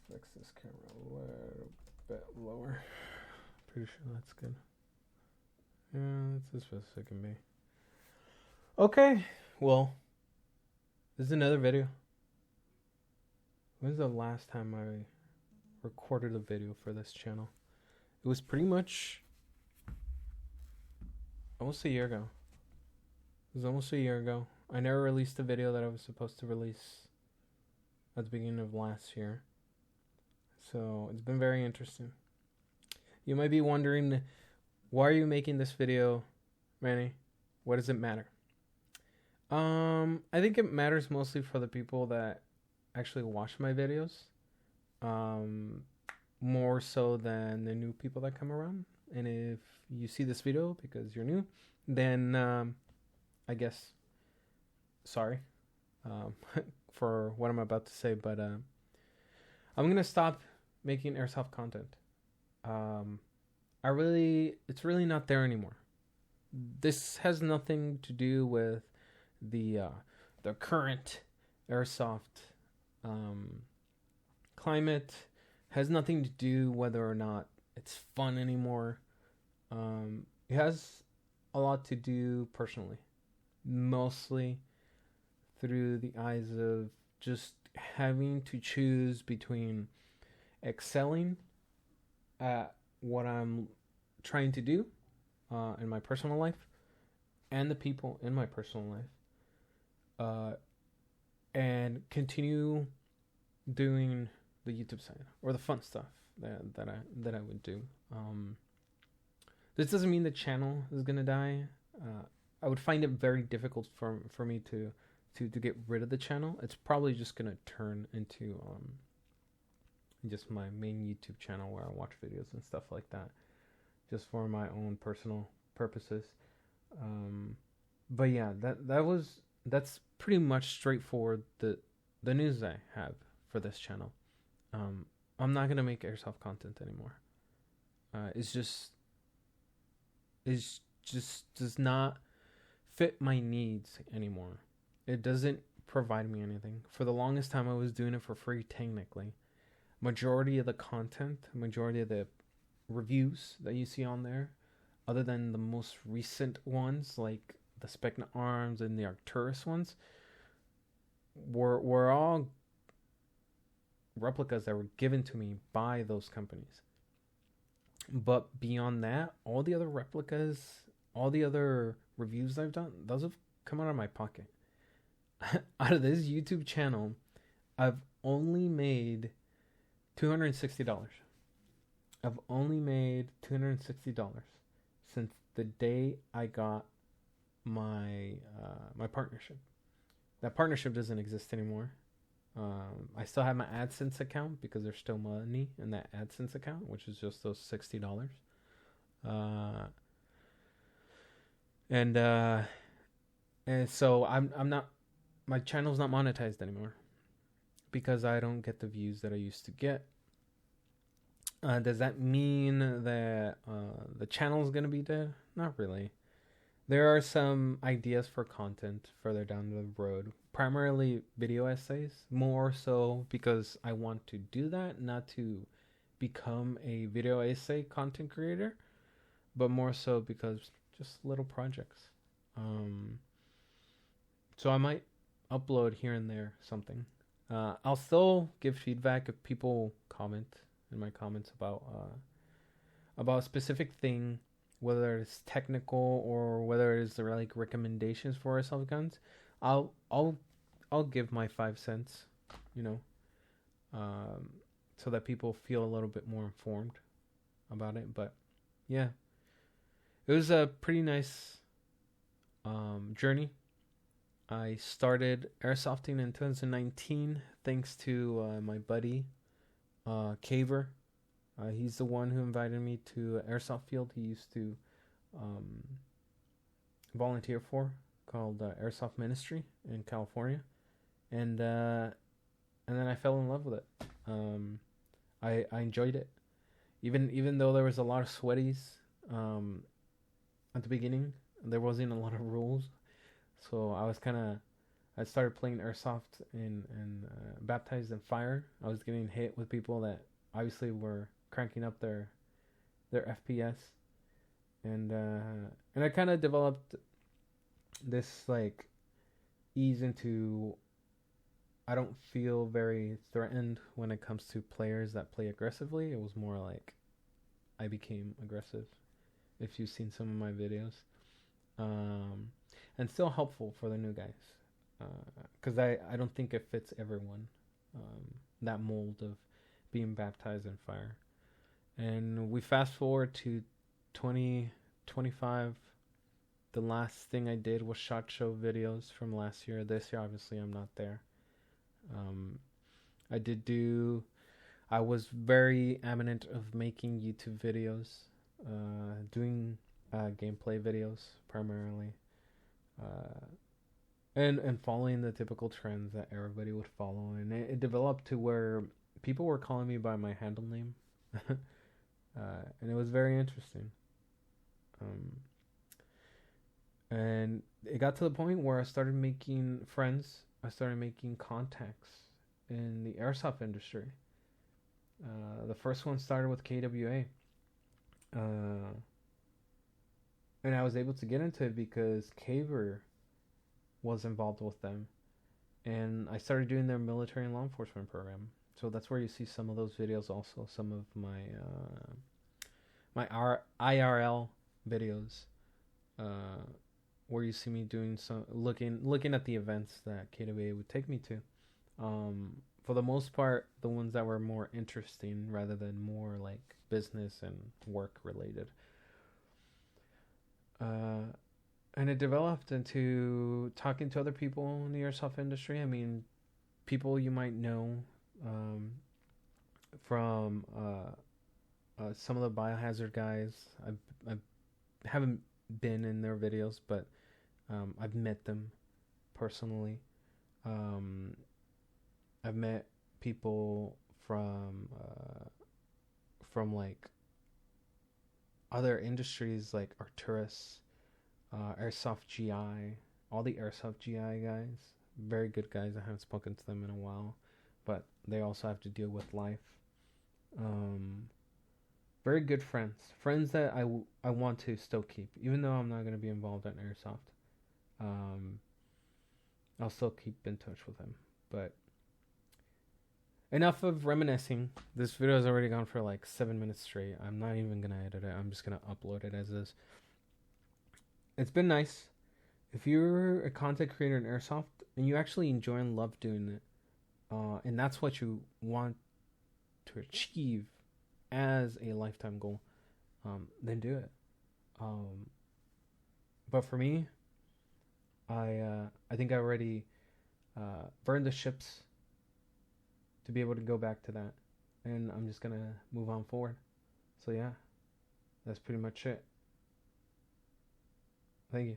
fix this camera a little bit lower. Pretty sure that's good. Yeah, that's as best as it can be. Okay, well, this is another video. When's the last time I recorded a video for this channel? It was pretty much almost a year ago. It was almost a year ago. I never released the video that I was supposed to release at the beginning of last year. So it's been very interesting. You might be wondering, why are you making this video, Manny? What does it matter? I think it matters mostly for the people that actually watch my videos. More so than the new people that come around. And if you see this video because you're new, then I guess sorry for what I'm about to say, but I'm gonna stop making airsoft content. It's really not there anymore. This has nothing to do with the current airsoft climate. Has nothing to do whether or not it's fun anymore. It has a lot to do personally, mostly through the eyes of just having to choose between excelling at what I'm trying to do in my personal life and the people in my personal life, and continue doing the YouTube side or the fun stuff that I would do. This doesn't mean the channel is gonna die. I would find it very difficult for me to get rid of the channel. It's probably just gonna turn into just my main YouTube channel where I watch videos and stuff like that, just for my own personal purposes. But yeah, that's pretty much straightforward the news I have for this channel. I'm not gonna make airsoft content anymore. It just does not fit my needs anymore. It doesn't provide me anything. For the longest time, I was doing it for free. Technically, majority of the content, majority of the reviews that you see on there, other than the most recent ones like the Specna Arms and the Arcturus ones, were all replicas that were given to me by those companies. But beyond that, all the other replicas, all the other reviews I've done, those have come out of my pocket. Out of this YouTube channel, I've only made $260. I've only made $260 since the day I got my my partnership. That partnership doesn't exist anymore. I still have my AdSense account because there's still money in that AdSense account, which is just those $60. And so I'm not, my channel's not monetized anymore because I don't get the views that I used to get. Does that mean that the channel is gonna be dead? Not really. There are some ideas for content further down the road, primarily video essays, more so because I want to do that, not to become a video essay content creator, but more so because just little projects. So I might upload here and there something. I'll still give feedback if people comment in my comments about a specific thing, whether it's technical or whether it's like recommendations for airsoft guns. I'll give my 5 cents, so that people feel a little bit more informed about it. But yeah, it was a pretty nice journey. I started airsofting in 2019 thanks to my buddy Caver. He's the one who invited me to an airsoft field he used to volunteer for, called Airsoft Ministry in California, and then I fell in love with it. I enjoyed it, even though there was a lot of sweaties at the beginning. There wasn't a lot of rules, so I was kind of I started playing Airsoft and Baptized in Fire. I was getting hit with people that obviously were cranking up their FPS, and I kind of developed this like ease into. I don't feel very threatened when it comes to players that play aggressively. It was more like I became aggressive. If you've seen some of my videos, um, and still helpful for the new guys, because I don't think it fits everyone, that mold of being baptized in fire. And we fast forward to 2025. The last thing I did was shot show videos from last year. This year, obviously, I'm not there. Um, I did do. I was very adamant of making YouTube videos, doing gameplay videos primarily, uh, and following the typical trends that everybody would follow. And it developed to where people were calling me by my handle name, and it was very interesting. Um, and it got to the point where I started making friends. I started making contacts in the airsoft industry. The first one started with KWA. And I was able to get into it because Caver was involved with them. And I started doing their military and law enforcement program. So that's where you see some of those videos also. Some of my IRL videos. Where you see me doing some looking at the events that KWA would take me to. For the most part, the ones that were more interesting rather than more like business and work related. And it developed into talking to other people in the airsoft industry. I mean, people you might know from some of the biohazard guys. I haven't been in their videos, but I've met them personally. I've met people from like other industries like Arcturus, Airsoft GI, all the Airsoft GI guys. Very good guys. I haven't spoken to them in a while, but they also have to deal with life. Very good friends. Friends that I want to still keep, even though I'm not going to be involved in Airsoft. I'll still keep in touch with them. But enough of reminiscing. This video has already gone for like 7 minutes straight. I'm not even going to edit it. I'm just going to upload it as is. It's been nice. If you're a content creator in Airsoft and you actually enjoy and love doing it, and that's what you want to achieve as a lifetime goal, then do it. But for me, I think I already burned the ships to be able to go back to that, and I'm just gonna move on forward. So yeah, that's pretty much it. Thank you.